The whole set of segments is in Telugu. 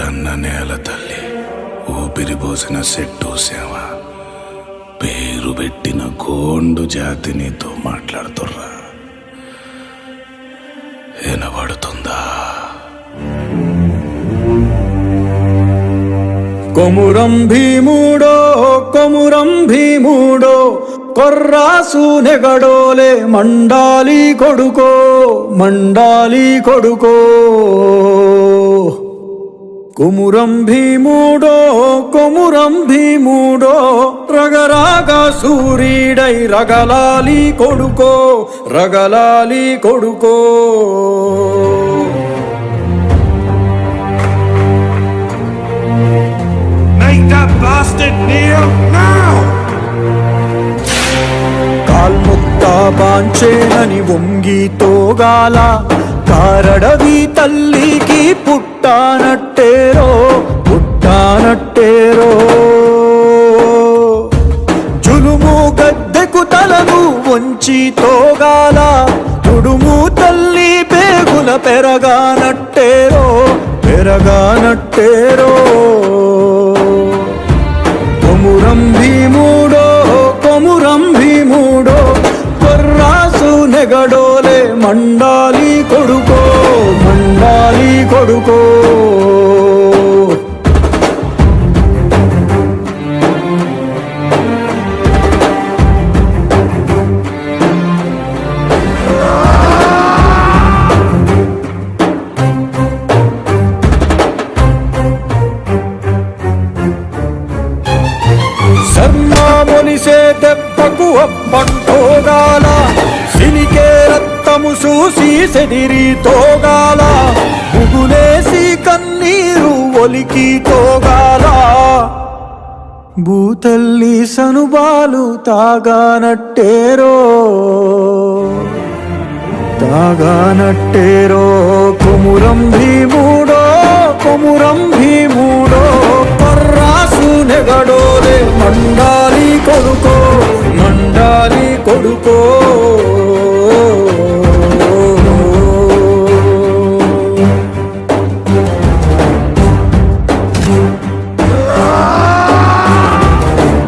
కన్న నేల తల్లి ఊపిరిపోసిన సెట్టు సేవ పేరు పెట్టిన గోండు జాతి నీతో మాట్లాడుతుర్రా. వినబడుతుందా? కొమురం భీముడో కొమురం భీముడో కొర్రాసు నెగడోలే మండాలి కొడుకో మండాలి కొడుకో. కొమురం భీముడో కొమురం భీముడో రగరాగా సూరీడై రగలాలి కొడుకో రగలాలి కొడుకో. కాల్ముక్తా బాంచేనని వంగి తోగాల కారడవి తల్లికి పుట్టానట్టేరో పుట్టానట్టేరో. జులుము గద్దెకు తలను వంచి తోగాల తుడుము తల్లి పేగుల పెరగానట్టేరో పెరగానట్టేరో. కొమురం భీముడో కొమురం భీముడో కొర్రాసు నెగడోలే మండాలి కొడుకో మండాలి కొడుకో. మొలిసే దెబ్బకు అప్పట్టోగాల సిలికే రక్తము చూసి సెదిరి తోగాల ముగులేసి కన్నీరు ఒలికి తోగాల. భూతల్లి సనుబాలు తాగానట్టేరో తాగానట్టేరో. కొమురం భీముడో కొమురం భీముడో కొర్రాసు నెగడోలే మండాలి కొడుకో మండాలి కొడుకో.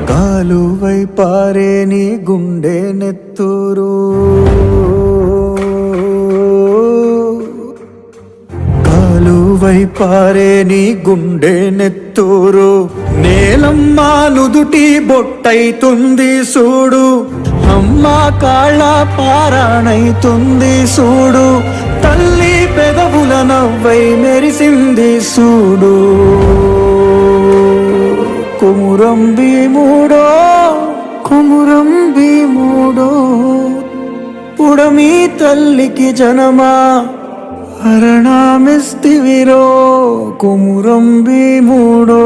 కాలువై పారే నీ గుండె నెత్తురు కాలువై పారే నీ గుండె నెత్తూరు. నేలమ్మ నుదుటి బొట్టైతుంది సూడు అమ్మ కాళ్ళ పారాణైతుంది సూడు. తల్లి పెదవుల నవ్వై మెరిసింది సూడు. కొమురం భీముడో కొమురం భీముడో పుడమి తల్లికి జనమా అరణామిస్తివిరో కొమురం భీముడో.